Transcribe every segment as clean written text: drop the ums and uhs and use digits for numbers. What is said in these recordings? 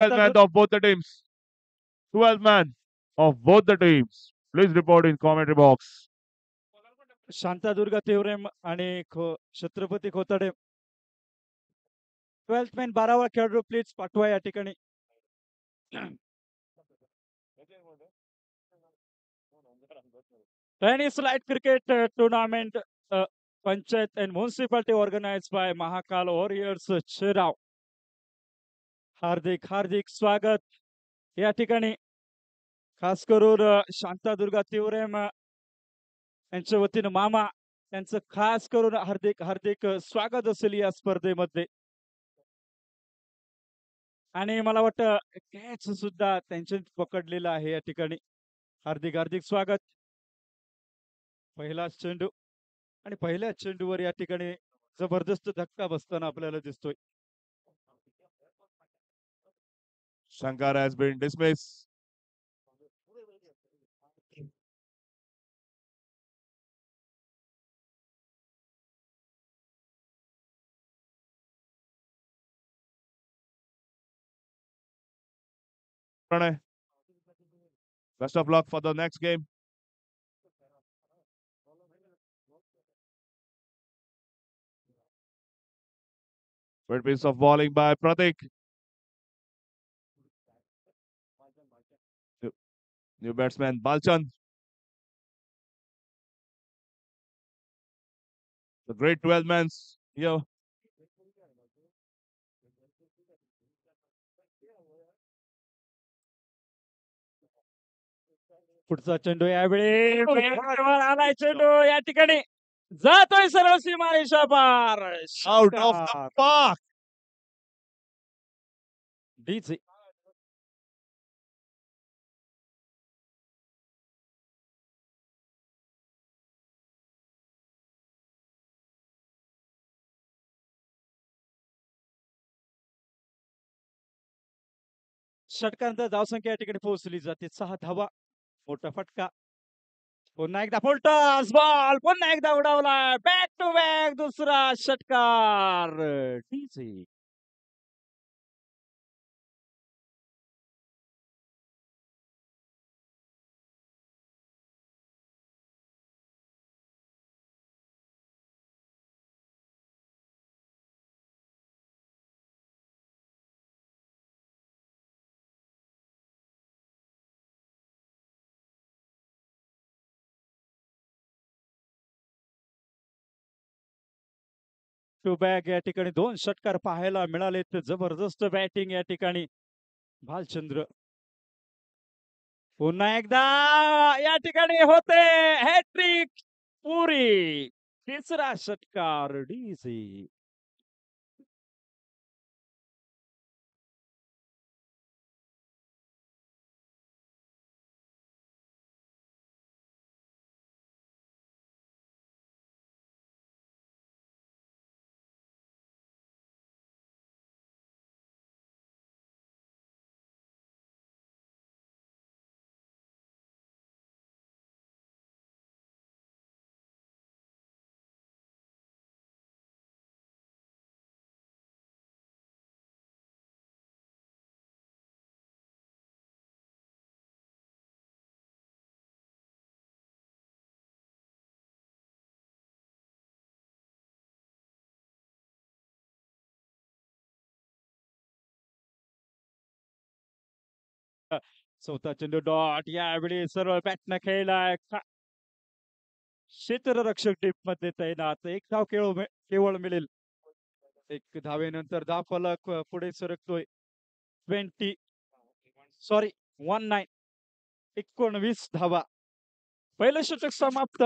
12 man of both the teams. 12 man of both the teams. Please report in commentary box. Shantadurga तिवरेम आणि Chhatrapati खोताडे 12th man 12वा खेळाडू please पाठवा या ठिकाणी. Tennis Light Cricket Tournament, Panchayat and Municipality organized by Mahakal Warriors Chirao. हार्दिक हार्दिक स्वागत या ठिकाणी. खास करून शांतादुर्गा तिवरेम यांच्या वतीनं मामा त्यांचं खास करून हार्दिक हार्दिक स्वागत असेल या स्पर्धेमध्ये. आणि मला वाटतं कॅच सुद्धा त्यांच्या पकडलेलं आहे या ठिकाणी. हार्दिक हार्दिक स्वागत. पहिला चेंडू आणि पहिल्या चेंडूवर या ठिकाणी जबरदस्त धक्का बसताना आपल्याला दिसतोय. Shankar has been dismissed. Pranay, best of luck for the next game. Great piece of bowling by Pratik. New batsman Balchand. The great 12 man here. पुढचा चेंडू यावेळी आलाय चेंडू या ठिकाणी जातोय सरळ सीमारेषा पार. Out of the park. DJ षटकांत धावसंख्या या ठिकाणी पोहोचली जाते 6 धावा. मोठा फटका. पुन्हा एकदा फुलटॉस बॉल पुन्हा एकदा उडवलाय. बॅक टू बॅक दुसरा षटकार. डीजे टू बॅक या ठिकाणी 2 षटकार पाहायला मिळाले. जबरदस्त बॅटिंग या ठिकाणी भालचंद्र. पुन्हा एकदा या ठिकाणी होते हॅट्रिक पुरी. तिसरा षटकार डीजे चौथा चेंडू डॉट यावेळी सरळ बॅटनं खेळलाय. क्षेत्ररक्षक टीप मध्ये तैनात. एक धाव केवळ मिळेल. एक धावेनंतर धाव फलक पुढे सरकतोय. 19 धावा. पहिलं षटक समाप्त.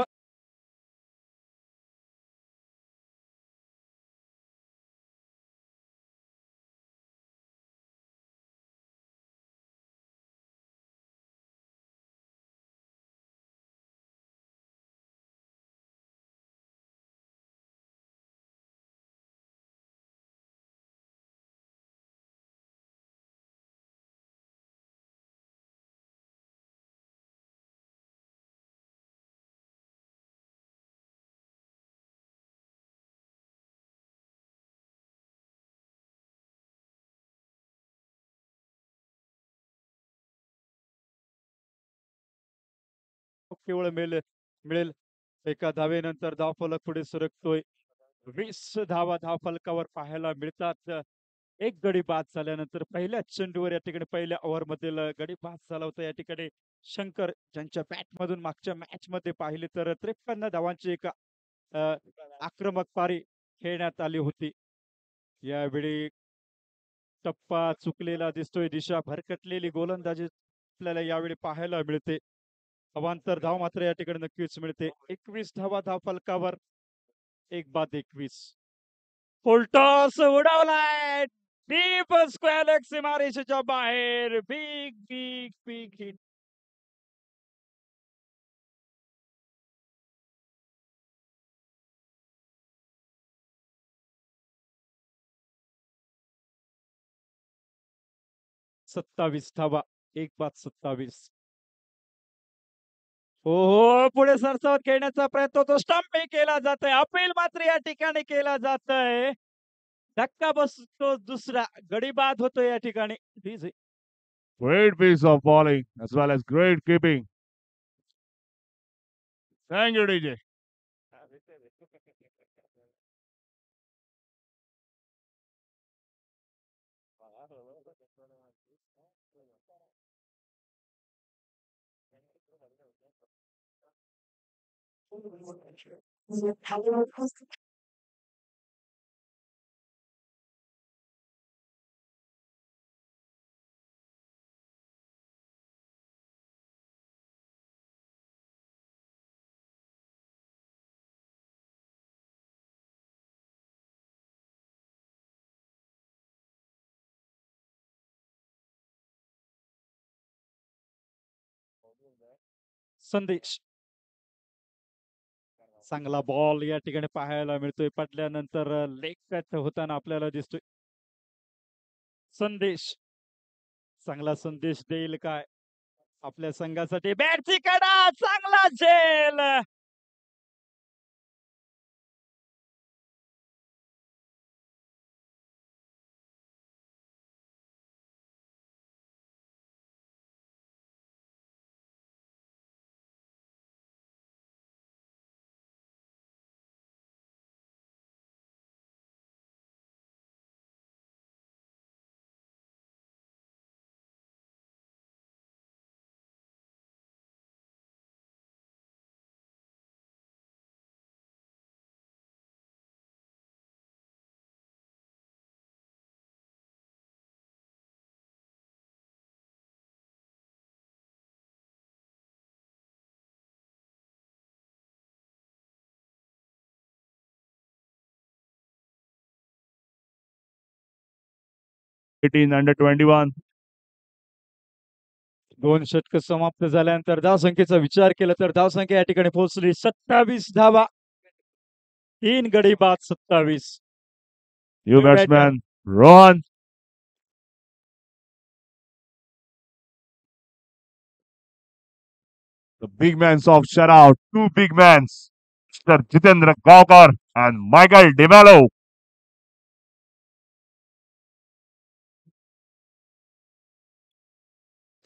केवळ मिळेल. एका धावेनंतर धावफलक पुढे सरकतोय. 20 धावा धावफलकावर पाहायला मिळतात. एक गडी बाद झाल्यानंतर पहिल्या चेंडूवर या ठिकाणी पहिल्या ओव्हर मधील गडी बाद झाला होता. या ठिकाणी शंकर ज्यांच्या बॅट मधून मागच्या मॅच मध्ये पाहिले तर 53 धावांची एक आक्रमक पारी खेळण्यात आली होती. यावेळी टप्पा चुकलेला दिसतोय. दिशा भरकटलेली गोलंदाजी आपल्याला यावेळी पाहायला मिळते. अवांतर धाव मात्र या ठिकाणी नक्कीच मिळते. 21 धावा धावफलकावर, 1 बाद 21. फुलटॉस उडवलाय डीप स्क्वेअर लेग सीमारेषेच्या बाहेर. Big big big hit. सत्तावीस धावा, 1 बाद 27. हो, पुढे सरसावत खेळण्याचा प्रयत्न होतो. स्टंपिंग केला जातोय. अपील मात्र या ठिकाणी केला जातोय. धक्का बसतो दुसरा. गडी बाद होतो या ठिकाणी. Great piece of bowling as well as great keeping. Thank you, DJ. संदेश. चांगला बॉल या ठिकाणी पाहायला मिळतोय. पडल्यानंतर लेग कट होताना आपल्याला दिसतोय. संदेश चांगला संदेश देईल काय आपल्या संघासाठी? बॅटची कडा, चांगला झेल. Under 21. 2 षटक समाप्त झाल्यानंतर धावसंख्येचा विचार केला तर धावसंख्या या ठिकाणी पोहोचली 27 धावा. 3 गडी बाद 27. New batsman, Rohan. The big mans of shutout. Two big mans. Mr. Jitendra Gaukar and Michael DeMello.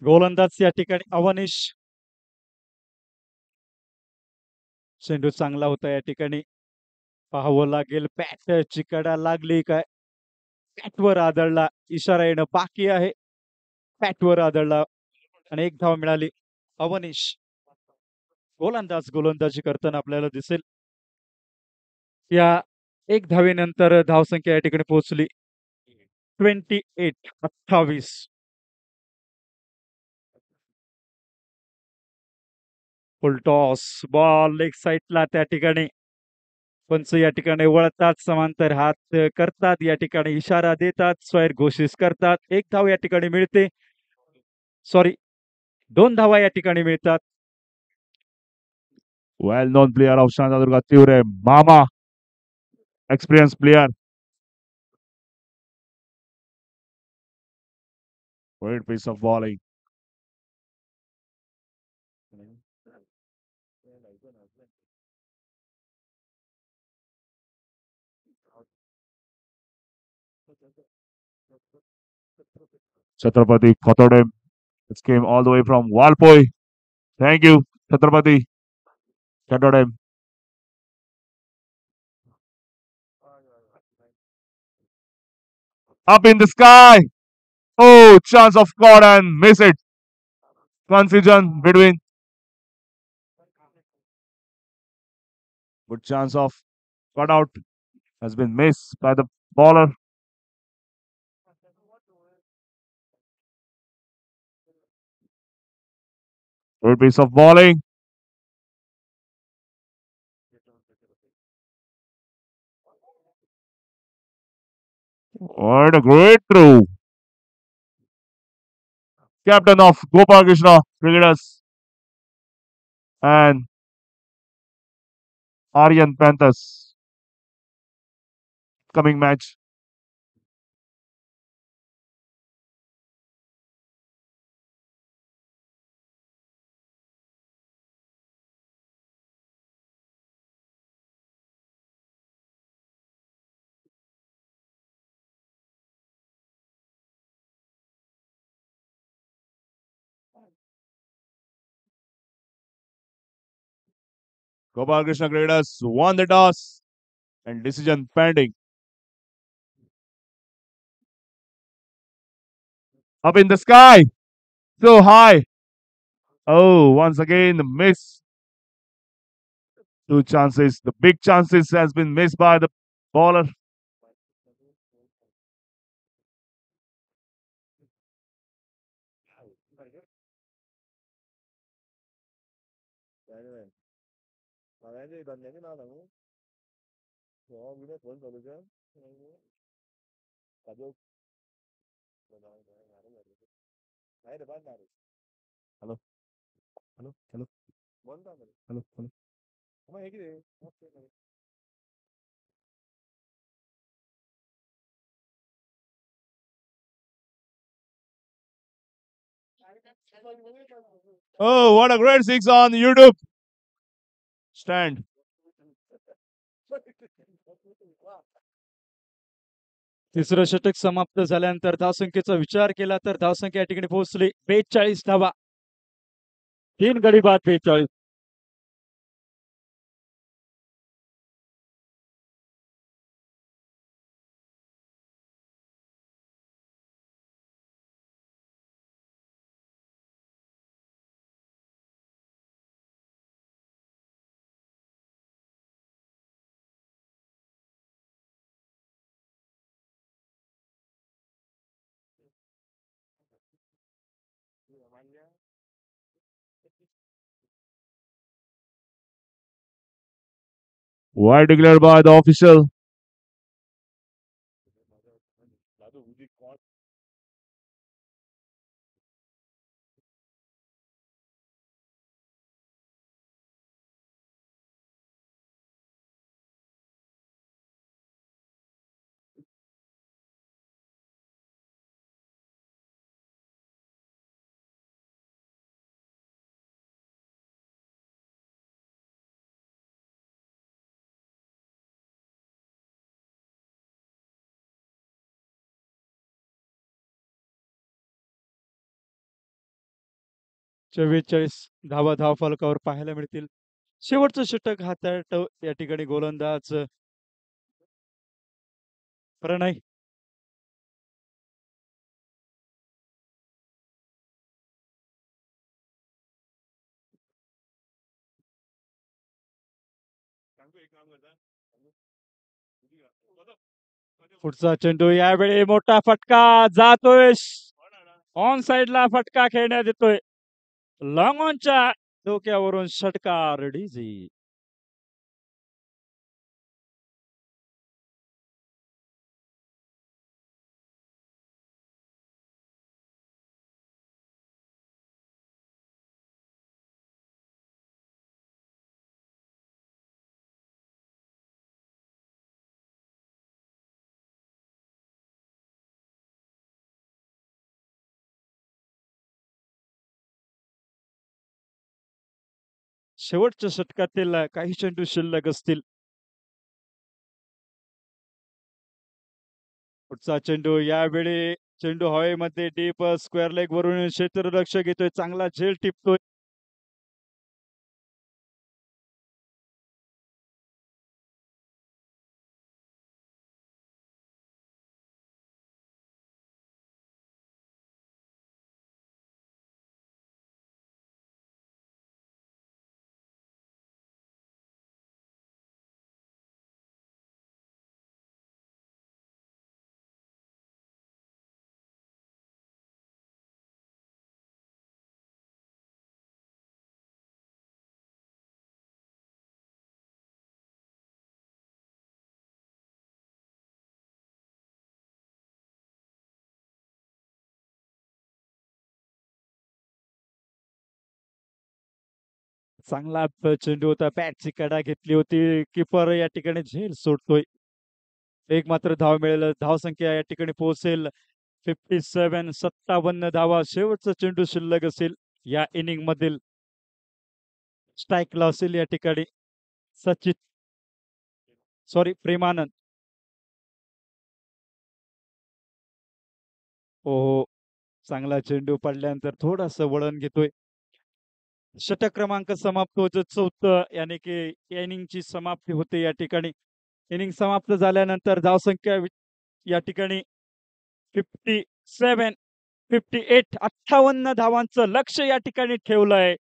गोलंदाज या ठिकाणी अवनीश. चेंडू चांगला होता या ठिकाणी. पाहावं लागेल बॅट चिकडा लागली काय. बॅटवर आदळला. इशारा येणं बाकी आहे. बॅटवर आदळला आणि 1 धाव मिळाली. अवनीश गोलंदाजी करताना आपल्याला दिसेल. या 1 धावेनंतर धावसंख्या या ठिकाणी पोहोचली 28. फुल टॉस बॉल लेग साईडला त्या ठिकाणी. पंच या ठिकाणी वळतात, समांतर हात करतात, या ठिकाणी इशारा देतात, स्वैर घोषित करतात. 1 धाव या ठिकाणी मिळते. सॉरी, 2 धावा या ठिकाणी मिळतात. Well known player of Shantadurga Tivre, Mama. Experienced player. Great piece of bowling. Chhatrapati Kotodem. This came all the way from Walpoi. Thank you. Chhatrapati Chattogram. Up in the sky. Oh, chance of score and miss it. Confusion between. Good chance of cutout has been missed by the bowler. Good piece of bowling. What a great throw. Captain of Gopal Krishna Cricketers and Aryan Panthers. Coming match. Gopal Krishna Cricketers won the toss and decision pending. Up in the sky. So high. Oh, once again, the miss. Two chances. The big chances has been missed by the bowler. Hello, hello, hello, hello, hello. Oh, what a great six on YouTube. Stand. तिसरं षटक समाप्त झाल्यानंतर धावसंख्येचा विचार केला तर धावसंख्या या ठिकाणी पोहोचली 42 धावा. 3 गडी बाद 42. Wide declared by the official. चव्वेचाळीस धावा धावफलकावर पाहायला मिळतील. शेवटचं षटक हाताळतो या ठिकाणी गोलंदाज प्रणय. पुढचा चेंडू यावेळी मोठा फटका जातोय. ऑन साइडला फटका खेळण्यात येतोय. लॉंग ऑनच्या डोक्यावरून षटकार डीजी. शेवटच्या षटकातील काही चेंडू शिल्लक असतील. पुढचा चेंडू यावेळी चेंडू हवेमध्ये डीप स्क्वेअर लेग वरून क्षेत्ररक्षक घेतोय. चांगला झेल टिपतोय. चांगला चेंडू होता. बॅटची कडा घेतली होती. कीपर या ठिकाणी झेल सोडतोय. एक मात्र धाव मिळेल. धावसंख्या या ठिकाणी पोहोचेल 57. 57 धावा. शेवटचा चेंडू शिल्लक असेल या इनिंग मधील. स्ट्राईकला असेल या ठिकाणी सचिन सॉरी प्रेमानंद. हो, चांगला चेंडू पडल्यानंतर थोडंसं वळण घेतोय. षटक क्रमांक समाप्त होतो 4थं यानी की इनिंगची समाप्ती होते या ठिकाणी. इनिंग समाप्त झाल्यानंतर धावसंख्या या ठिकाणी 57 58 58 धावांचं लक्ष या ठिकाणी ठेवलंय.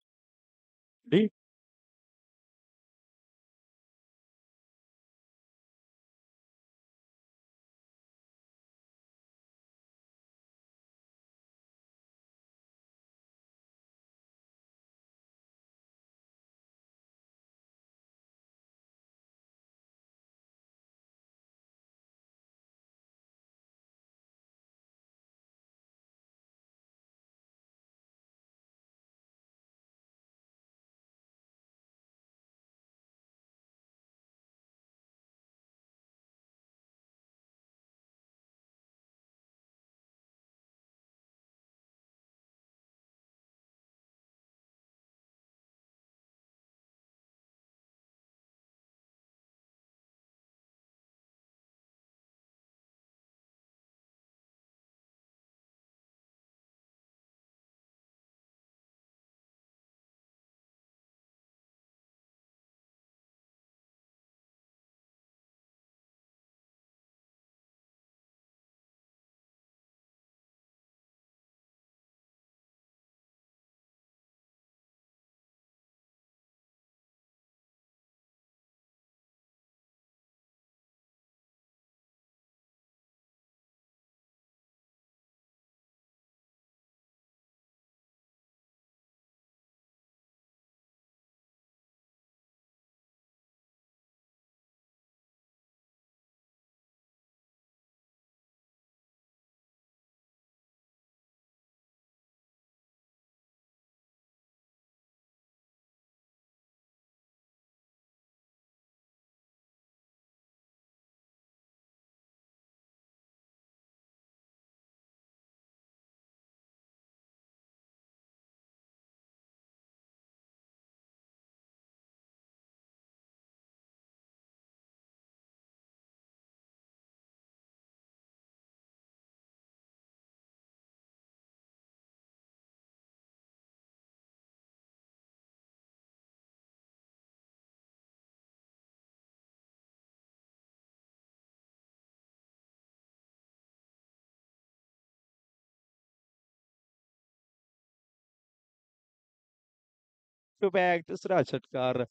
टू बॅक दुसरा षटकार.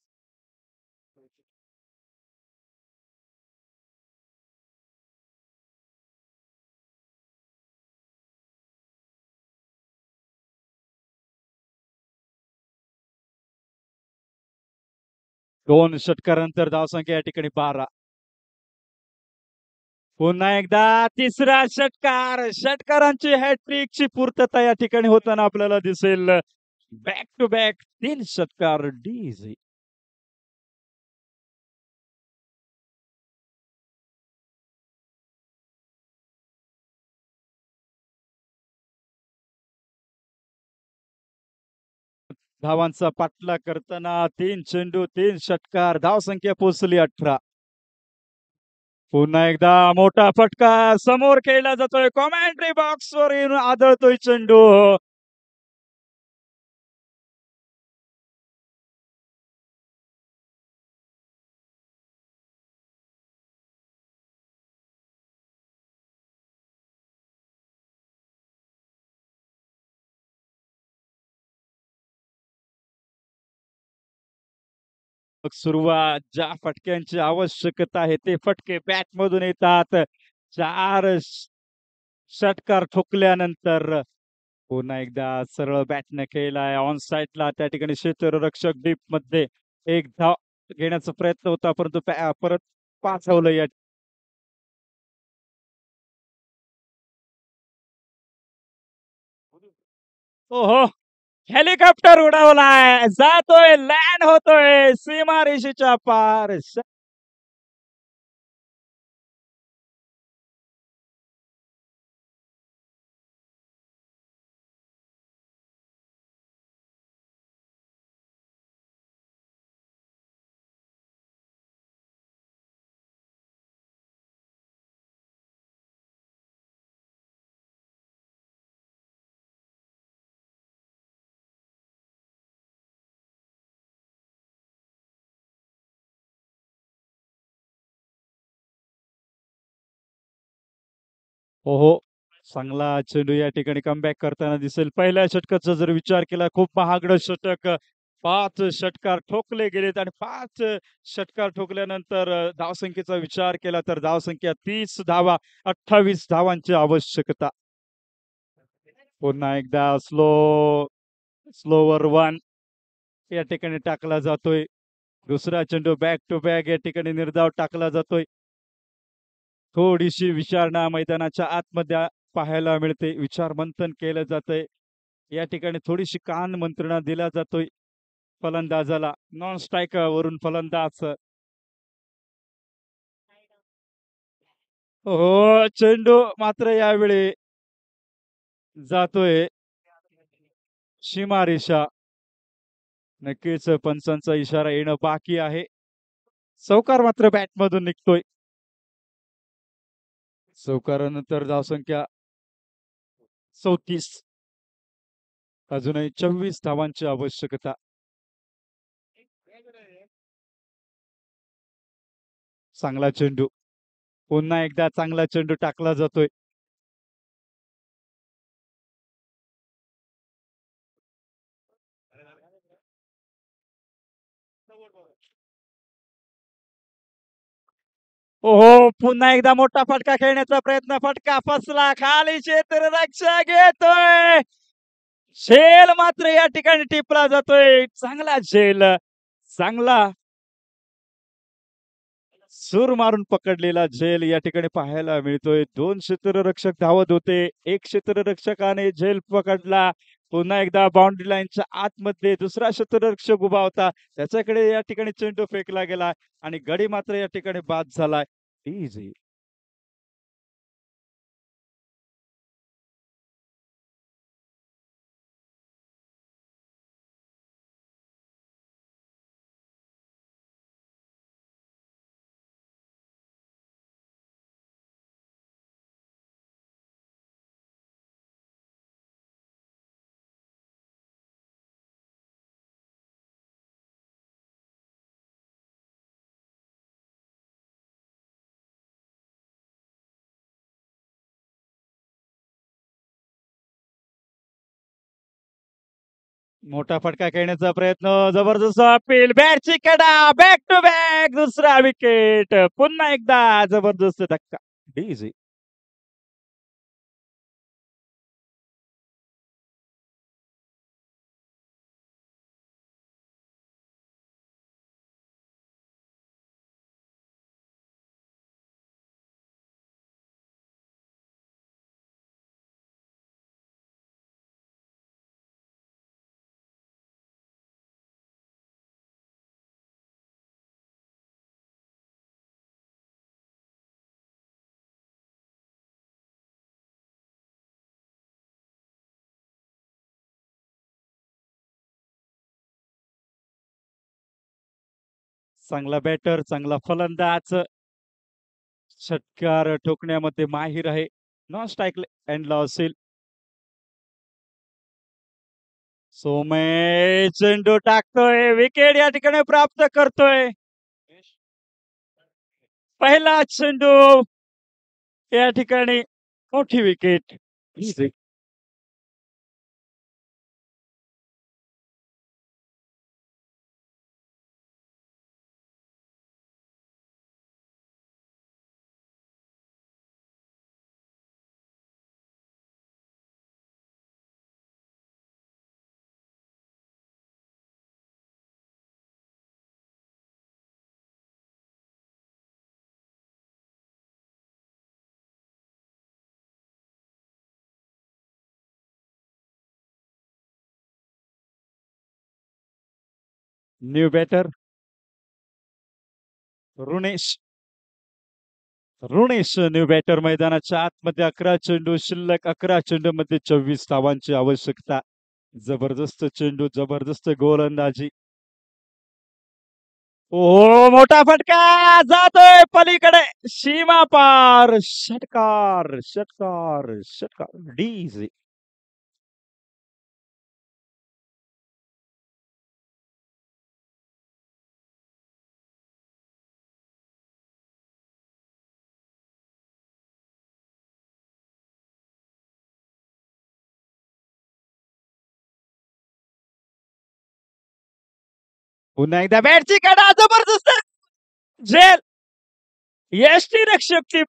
दोन षटकारानंतर धावसंख्या या ठिकाणी 12. पुन्हा एकदा तिसरा षटकार. षटकारांची हॅट्रिकची पूर्तता या ठिकाणी होताना आपल्याला दिसेल. बॅक टू बॅक 3 षटकार डीजी. धावांचा पाठलाग करताना 3 चेंडू 3 षटकार. धावसंख्या पोहोचली 18. पुन्हा एकदा मोठा फटका समोर खेळला जातोय. कॉमेंट्री बॉक्स वर येऊन आदळतोय चेंडू. सुरुवात ज्या फटक्यांची आवश्यकता आहे ते फटके बॅट मधून येतात. 4 षटकार ठोकल्यानंतर पुन्हा एकदा सरळ बॅटने खेळलाय ऑन साइडला. त्या ठिकाणी क्षेत्ररक्षक डीप मध्ये एक धाव घेण्याचा प्रयत्न होता परंतु परत पाचवलं या. ओहो हेलिकॉप्टर उडवलाय, जातोय, लँड होतोय सीमारेषेच्या पार. हो, हो. चांगला चेंडू या ठिकाणी कमबॅक करताना दिसेल. पहिल्या षटकाचा जर विचार केला, खूप महागडं षटक. 5 षटकार ठोकले गेलेत आणि 5 षटकार ठोकल्यानंतर धावसंख्येचा विचार केला तर धावसंख्या 30 धावा, 28 धावांची आवश्यकता. पुन्हा एकदा स्लोवर 1 या ठिकाणी टाकला जातोय. दुसरा चेंडू बॅक टू बॅक या ठिकाणी निर्धाव टाकला जातोय. थोडीशी विचारणा मैदानाच्या आतमध्ये पाहायला मिळते. विचार मंथन केलं जातंय. या ठिकाणी थोडीशी कान मंत्रणा दिला जातोय फलंदाजाला. नॉन स्ट्रायकर वरून फलंदाज. हो, चेंडू मात्र यावेळी जातोय सीमारेषा. नक्कीच पंचांचा इशारा येणं बाकी आहे. चौकार मात्र बॅटमधून निघतोय. चौकारानंतर धावसंख्या 34. अजूनही 24 धावांची आवश्यकता. चांगला चेंडू. पुन्हा एकदा चांगला चेंडू टाकला जातोय. ओहो! पुन्हा एकदा मोठा फटका खेळण्याचा प्रयत्न. फटका फसला. खाली क्षेत्ररक्षक घेतोय. झेल मात्र या ठिकाणी टिपला जातोय. चांगला झेल. चांगला सूर मारून पकडलेला झेल या ठिकाणी पाहायला मिळतोय. 2 क्षेत्ररक्षक धावत होते. एक क्षेत्ररक्षकाने झेल पकडला. पुन्हा एकदा बाउंड्री लाईनच्या आतमध्ये दुसरा क्षेत्ररक्षक उभा होता. त्याच्याकडे या ठिकाणी चेंडू फेकला गेला आणि गडी मात्र या ठिकाणी बाद झालाय. इझी. मोठा फटका खेळण्याचा प्रयत्न. जबरदस्त अपील. बॅटची कडा. Back to back. दुसरा विकेट. पुन्हा एकदा जबरदस्त धक्का. इझी. चांगला बॅटर, चांगला फलंदाज. षटकार ठोकण्यामध्ये माहिर आहे. नॉन स्ट्राईक एंडला असेल. सोमे चेंडू टाकतोय. विकेट या ठिकाणी प्राप्त करतोय. पहिला चेंडू या ठिकाणी मोठी wicket. New batter Runesh Runesh new batter मैदानाच्या आतमध्ये 11 चेंडू शिल्लक 11 चेंडू मध्ये 24 धावांची आवश्यकता. जबरदस्त चेंडू जबरदस्त गोलंदाजी. ओ मोठा फटका जातोय पलीकडे सीमा पार षटकार षटकार षटकार डीजे. पुन्हा एकदा बॅटची कडा जबरदस्त झेल यष्टी रक्षक टीप.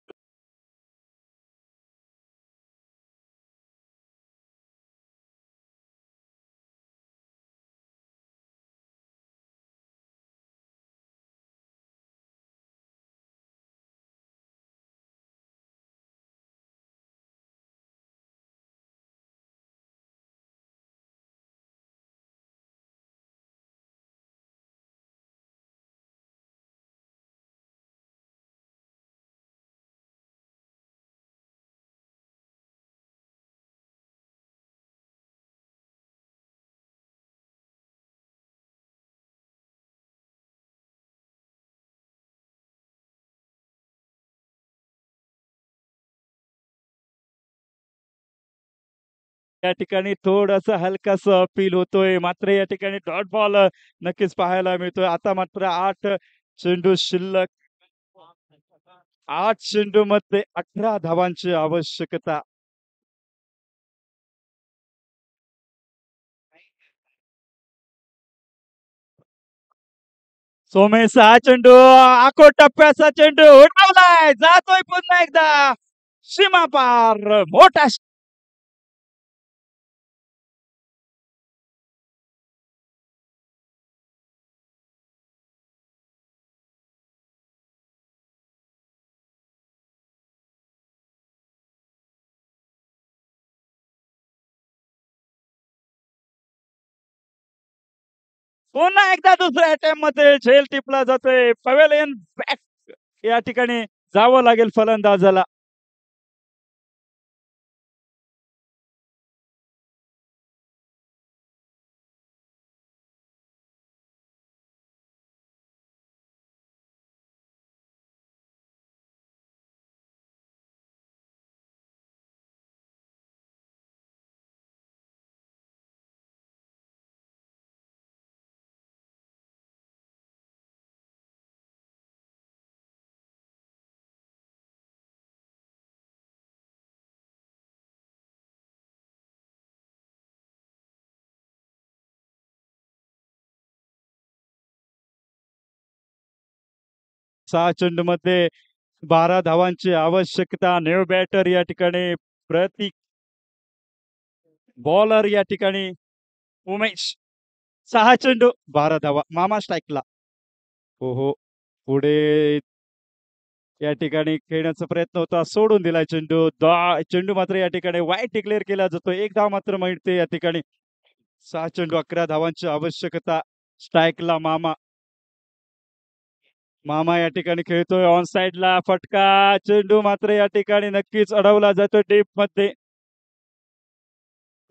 या ठिकाणी थोडंसं हलकासं अपील होतोय मात्र या ठिकाणी डॉट बॉल नक्कीच पाहायला मिळतोय. आता मात्र 8 चेंडू शिल्लक 8 चेंडू मध्ये 18 धावांची आवश्यकता. सोमेश हा चेंडू आखो टप्प्याचा चेंडू उडवलाय जातोय पुन्हा एकदा सीमा पार मोठा पुन्हा एकदा दुसऱ्या अटेम्प्ट मध्ये झेल टिपला जातोय पवेलियन बॅक. या ठिकाणी जावं लागेल फलंदाजाला. सहा चेंडू मध्ये 12 धावांची आवश्यकता. न्यू बॅटर या ठिकाणी प्रतीक बॉलर या ठिकाणी उमेश. 6 चेंडू 12 धावा मामा स्ट्राईकला. हो हो पुढे या ठिकाणी खेळण्याचा प्रयत्न होता सोडून दिलाय चेंडू. चेंडू मात्र या ठिकाणी वाईट डिक्लेअर केला जातो. एक धाव मात्र मिळते या ठिकाणी. 6 चेंडू 11 धावांची आवश्यकता. स्ट्राईकला मामा. मामा या ठिकाणी खेळतोय ऑन साइडला फटका चेंडू मात्र या ठिकाणी नक्कीच अडवला जातो डीप मध्ये.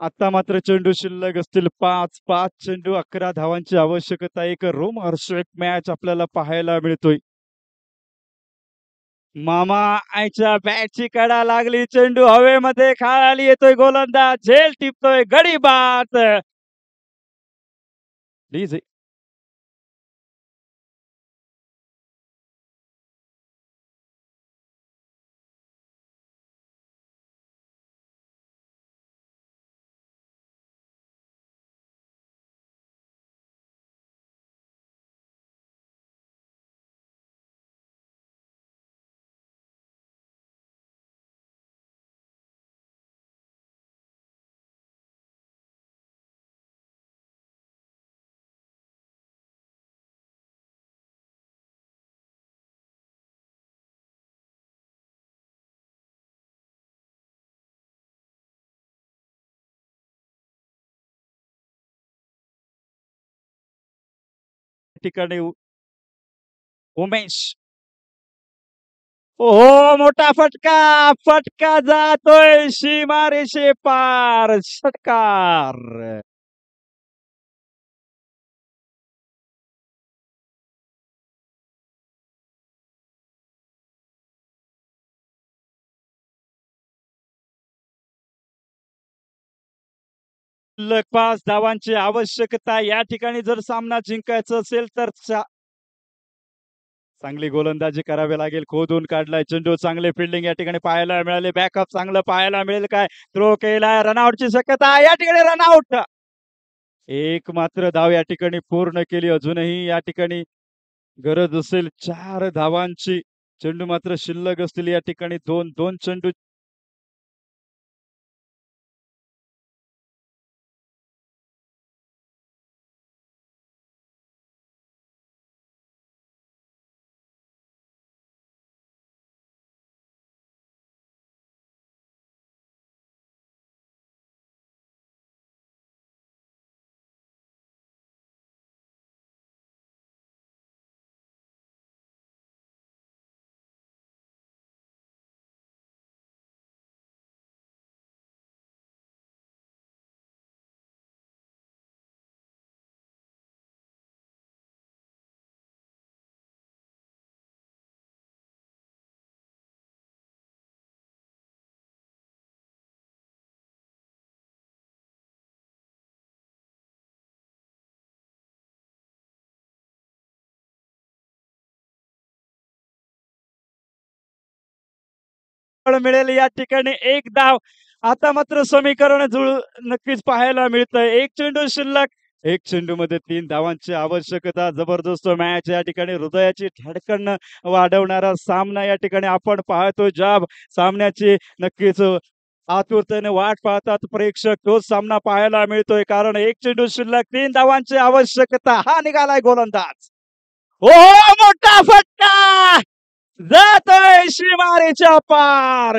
आता मात्र चेंडू शिल्लक असतील 5 चेंडू 11 धावांची आवश्यकता. एक रोमहर्षक मॅच आपल्याला पाहायला मिळतोय. मामा आयच्या बॅटची कडा लागली चेंडू हवेमध्ये खाली येतोय गोलंदाज झेल टिपतोय गडी बाद. प्लीज ठिकाणी उमेश. हो, मोठा फटका. फटका जातोय सीमारेषे पार. षटकार. शिल्लक 5 धावांची आवश्यकता. या ठिकाणी जर सामना जिंकायचा असेल तर चांगली गोलंदाजी करावी लागेल. खोदून काढलाय चेंडू. चांगले फिल्डिंग या ठिकाणी पाहायला मिळाले. बॅकअप चांगलं पाहायला मिळेल काय? थ्रो केलाय. रनआउटची शक्यता. या ठिकाणी रनआउट. एक मात्र धाव या ठिकाणी पूर्ण केली. अजूनही या ठिकाणी गरज असेल 4 धावांची. चेंडू मात्र शिल्लक असतील या ठिकाणी 2 चेंडू. मिळेल या ठिकाणी 1 धाव. आता मात्र समीकरण नक्कीच पाहायला मिळतंय. 1 चेंडू शिल्लक. 1 चेंडूमध्ये 3 धावांची आवश्यकता. जबरदस्त मॅच या ठिकाणी हृदयाची धडकन वाढवणारा सामना या ठिकाणी आपण पाहतोय. ज्या सामन्याची नक्कीच आतुरतेने वाट पाहतात प्रेक्षक, तोच सामना पाहायला मिळतोय. कारण 1 चेंडू शिल्लक, 3 धावांची आवश्यकता. हा निघालाय गोलंदाज. हो, मोठा फटका जातोय सीमारेच्या पार.